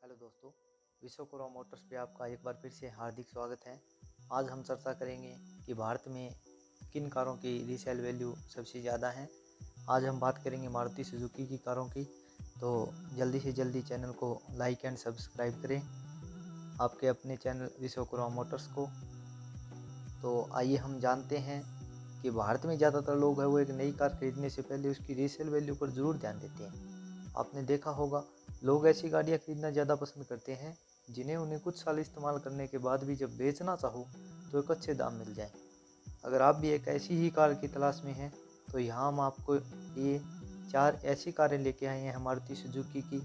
Hello दोस्तों, Vishwakarma Motors पे आपका एक बार फिर से हार्दिक स्वागत है। आज हम चर्चा करेंगे कि भारत में किन कारों की रीसेल वैल्यू सबसे ज़्यादा है। आज हम बात करेंगे मारुति सुजुकी की कारों की। तो जल्दी से जल्दी चैनल को लाइक एंड सब्सक्राइब करें आपके अपने चैनल विश्वकर्मा मोटर्स को। तो आइए हम जानते हैं कि भारत में ज़्यादातर लोग हैं वो एक नई कार खरीदने से पहले उसकी रीसेल वैल्यू पर ज़रूर ध्यान देते हैं। आपने देखा होगा, लोग ऐसी गाड़ियाँ खरीदना ज़्यादा पसंद करते हैं जिन्हें उन्हें कुछ साल इस्तेमाल करने के बाद भी जब बेचना चाहो तो एक अच्छे दाम मिल जाए। अगर आप भी एक ऐसी ही कार की तलाश में हैं तो यहाँ हम आपको ये 4 ऐसी कारें लेके आए हैं मारुति सुजुकी की,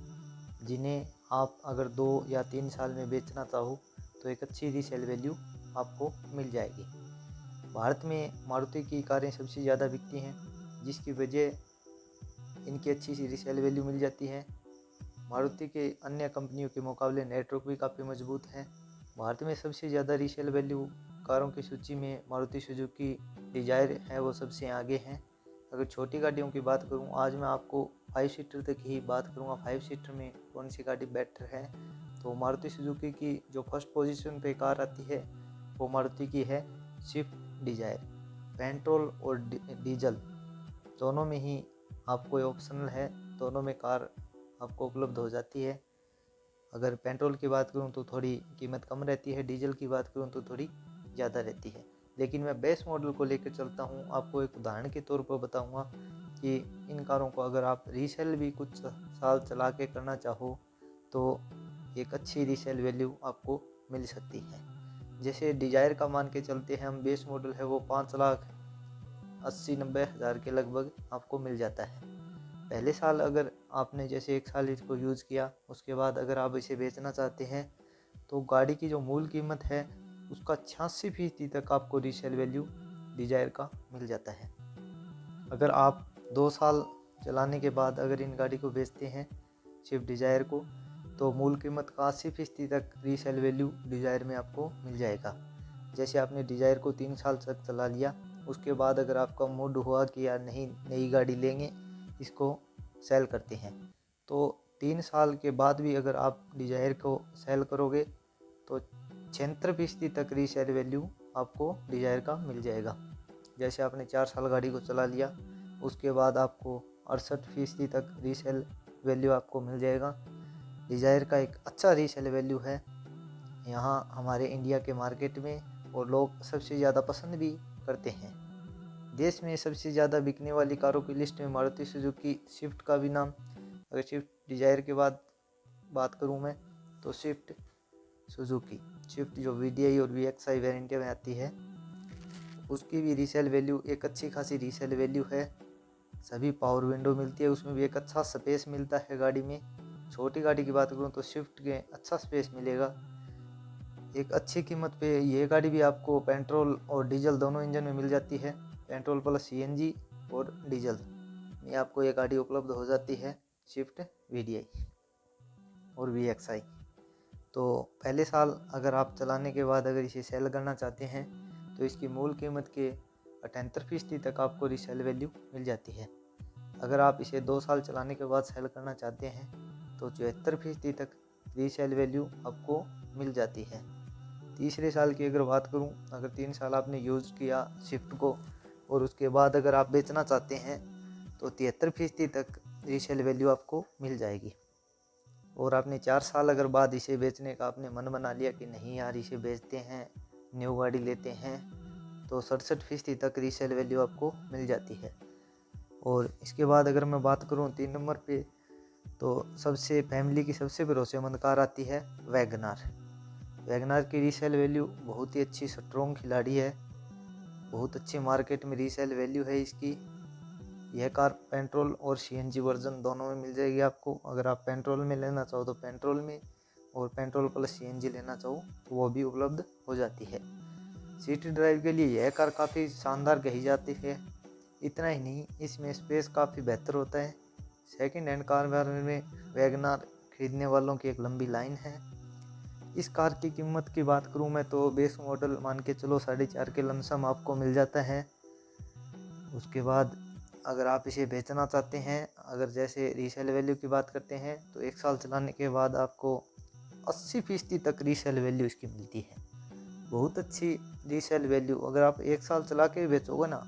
जिन्हें आप अगर 2 या 3 साल में बेचना चाहो तो एक अच्छी रीसेल वैल्यू आपको मिल जाएगी। भारत में मारुति की कारें सबसे ज़्यादा बिकती हैं, जिसकी वजह इनकी अच्छी सी रीसेल वैल्यू मिल जाती है। मारुति के अन्य कंपनियों के मुकाबले नेटवर्क भी काफ़ी मजबूत है। भारत में सबसे ज़्यादा रीसेल वैल्यू कारों की सूची में मारुति सुजुकी डिजायर है, वो सबसे आगे हैं। अगर छोटी गाड़ियों की बात करूं, आज मैं आपको 5 सीटर तक ही बात करूंगा। 5 सीटर में कौन सी गाड़ी बेटर है, तो मारुति सुजुकी की जो फर्स्ट पोजीशन पे कार आती है वो मारुति की है स्विफ्ट डिजायर। पेट्रोल और डीजल दोनों में ही आपको ऑप्शनल है, दोनों में कार आपको उपलब्ध हो जाती है। अगर पेट्रोल की बात करूं तो थोड़ी कीमत कम रहती है, डीजल की बात करूं तो थोड़ी ज़्यादा रहती है। लेकिन मैं बेस मॉडल को लेकर चलता हूं, आपको एक उदाहरण के तौर पर बताऊंगा कि इन कारों को अगर आप रीसेल भी कुछ साल चला के करना चाहो तो एक अच्छी रीसेल वैल्यू आपको मिल सकती है। जैसे डिजायर का मान के चलते हैं हम, बेस मॉडल है वो 5,80,90,000 के लगभग आपको मिल जाता है। पहले साल अगर आपने जैसे 1 साल इसको यूज़ किया, उसके बाद अगर आप इसे बेचना चाहते हैं तो गाड़ी की जो मूल कीमत है उसका 86% तक आपको रीसेल वैल्यू डिजायर का मिल जाता है। अगर आप 2 साल चलाने के बाद अगर इन गाड़ी को बेचते हैं स्विफ्ट डिजायर को, तो मूल कीमत का 80% तक रीसेल वैल्यू डिजायर में आपको मिल जाएगा। जैसे आपने डिजायर को 3 साल तक चला लिया, उसके बाद अगर आपका मूड हुआ कि यार नहीं, नई गाड़ी लेंगे, इसको सेल करते हैं, तो 3 साल के बाद भी अगर आप डिजायर को सेल करोगे तो 76% तक रीसेल वैल्यू आपको डिजायर का मिल जाएगा। जैसे आपने 4 साल गाड़ी को चला लिया, उसके बाद आपको 68% तक रीसेल वैल्यू आपको मिल जाएगा। डिजायर का एक अच्छा रीसेल वैल्यू है यहाँ हमारे इंडिया के मार्केट में, और लोग सबसे ज़्यादा पसंद भी करते हैं। देश में सबसे ज़्यादा बिकने वाली कारों की लिस्ट में मारुति सुजुकी स्विफ्ट का भी नाम, अगर स्विफ्ट डिजायर के बाद बात करूं मैं तो स्विफ्ट सुजुकी स्विफ्ट जो वीडीआई और वीएक्सआई वेरिएंट में आती है, उसकी भी रीसेल वैल्यू एक अच्छी खासी रीसेल वैल्यू है। सभी पावर विंडो मिलती है, उसमें भी एक अच्छा स्पेस मिलता है गाड़ी में। छोटी गाड़ी की बात करूं तो स्विफ्ट के अच्छा स्पेस मिलेगा। एक अच्छी कीमत पे ये गाड़ी भी आपको पेट्रोल और डीजल दोनों इंजन में मिल जाती है। पेट्रोल प्लस सीएनजी और डीजल में आपको ये गाड़ी उपलब्ध हो जाती है, स्विफ्ट वीडीआई और वीएक्सआई। तो पहले साल अगर आप चलाने के बाद अगर इसे सेल करना चाहते हैं तो इसकी मूल कीमत के 78% तक आपको रीसेल वैल्यू मिल जाती है। अगर आप इसे 2 साल चलाने के बाद सेल करना चाहते हैं तो 74% तक रीसेल वैल्यू आपको मिल जाती है। तीसरे साल की अगर बात करूं, अगर 3 साल आपने यूज़ किया स्विफ्ट को और उसके बाद अगर आप बेचना चाहते हैं तो 73% तक रीसेल वैल्यू आपको मिल जाएगी। और आपने 4 साल अगर बाद इसे बेचने का आपने मन बना लिया कि नहीं यार इसे बेचते हैं, न्यू गाड़ी लेते हैं, तो 67% तक रीसेल वैल्यू आपको मिल जाती है। और इसके बाद अगर मैं बात करूं 3 नंबर पे, तो सबसे फैमिली की सबसे भरोसेमंद कार आती है वैगनार। वैगनार की रीसेल वैल्यू बहुत ही अच्छी स्ट्रॉन्ग खिलाड़ी है, बहुत अच्छी मार्केट में रीसेल वैल्यू है इसकी। यह कार पेट्रोल और सीएनजी वर्जन दोनों में मिल जाएगी आपको। अगर आप पेट्रोल में लेना चाहो तो पेट्रोल में, और पेट्रोल प्लस सीएनजी लेना चाहो तो वो भी उपलब्ध हो जाती है। सिटी ड्राइव के लिए यह कार काफ़ी शानदार कही जाती है। इतना ही नहीं, इसमें स्पेस काफ़ी बेहतर होता है। सेकंड हैंड कार में वैगनार खरीदने वालों की एक लंबी लाइन है। इस कार की कीमत की बात करूं मैं तो बेस मॉडल मान के चलो 4.5 के लमसम आपको मिल जाता है। उसके बाद अगर आप इसे बेचना चाहते हैं, अगर जैसे रीसेल वैल्यू की बात करते हैं तो 1 साल चलाने के बाद आपको 80% तक रीसेल वैल्यू इसकी मिलती है। बहुत अच्छी रीसेल वैल्यू, अगर आप 1 साल चला के बेचोगे ना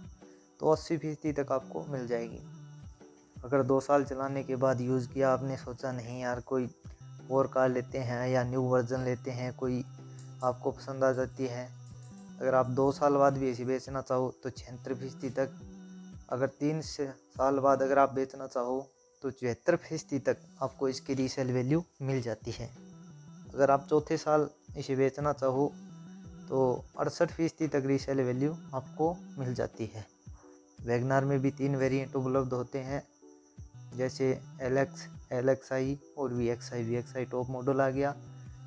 तो 80% तक आपको मिल जाएगी। अगर 2 साल चलाने के बाद यूज़ किया, आपने सोचा नहीं यार कोई और कार लेते हैं या न्यू वर्जन लेते हैं, कोई आपको पसंद आ जाती है, अगर आप 2 साल बाद भी ऐसी बेचना चाहो तो 76% तक, अगर 3 साल बाद अगर आप बेचना चाहो तो 74% तक आपको इसकी रीसेल वैल्यू मिल जाती है। अगर आप चौथे साल इसे बेचना चाहो तो 68% तक रीसेल वैल्यू आपको मिल जाती है। वैगनार में भी 3 वेरिएंट उपलब्ध होते हैं, जैसे LX, LXI और VXI। VXI टॉप मॉडल आ गया,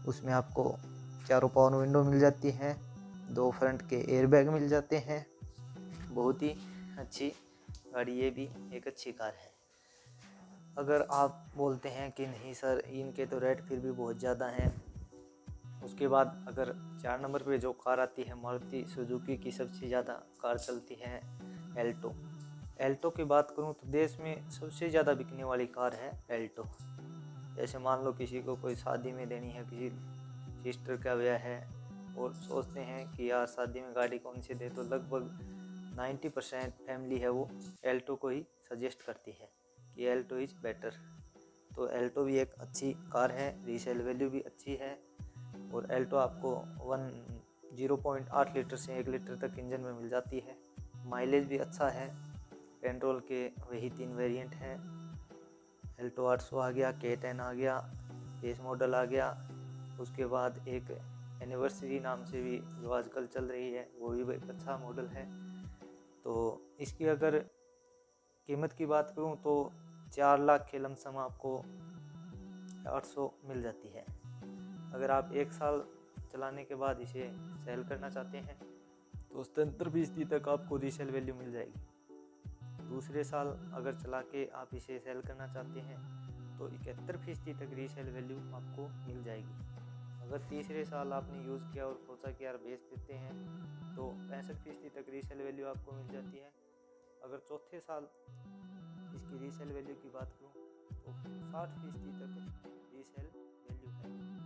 उसमें आपको चारों पावर विंडो मिल जाती हैं, 2 फ्रंट के एयरबैग मिल जाते हैं। बहुत ही अच्छी गाड़ी, ये भी एक अच्छी कार है। अगर आप बोलते हैं कि नहीं सर इनके तो रेट फिर भी बहुत ज़्यादा हैं, उसके बाद अगर 4 नंबर पे जो कार आती है, मारुति सुजुकी की सबसे ज़्यादा कार चलती है एल्टो। एल्टो की बात करूं तो देश में सबसे ज़्यादा बिकने वाली कार है एल्टो। जैसे मान लो किसी को कोई शादी में देनी है, किसी सिस्टर का ब्याह है और सोचते हैं कि यार शादी में गाड़ी कौन सी दे, तो लगभग 90% फैमिली है वो एल्टो को ही सजेस्ट करती है कि एल्टो इज़ बेटर। तो एल्टो भी एक अच्छी कार है, रीसेल वैल्यू भी अच्छी है। और एल्टो आपको 0.8 लीटर से 1 लीटर तक इंजन में मिल जाती है। माइलेज भी अच्छा है। पेट्रोल के वही 3 वेरिएंट हैं, एल्टो 800 आ गया, K10 आ गया, बेस मॉडल आ गया। उसके बाद एक एनिवर्सरी नाम से भी जो आजकल चल रही है, वो भी एक अच्छा मॉडल है। तो इसकी अगर कीमत की बात करूं तो 4 लाख के लमसम आपको 800 मिल जाती है। अगर आप 1 साल चलाने के बाद इसे सेल करना चाहते हैं तो 77% तक आपको रीसेल वैल्यू मिल जाएगी। दूसरे साल अगर चला के आप इसे सेल करना चाहते हैं तो 71% तक रीसेल वैल्यू आपको मिल जाएगी। अगर तीसरे साल आपने यूज़ किया और सोचा कि यार बेच देते हैं तो 65% तक रीसेल वैल्यू आपको मिल जाती है। अगर चौथे साल इसकी रीसेल वैल्यू की बात करूँ तो 60% तक रीसेल वैल्यू है।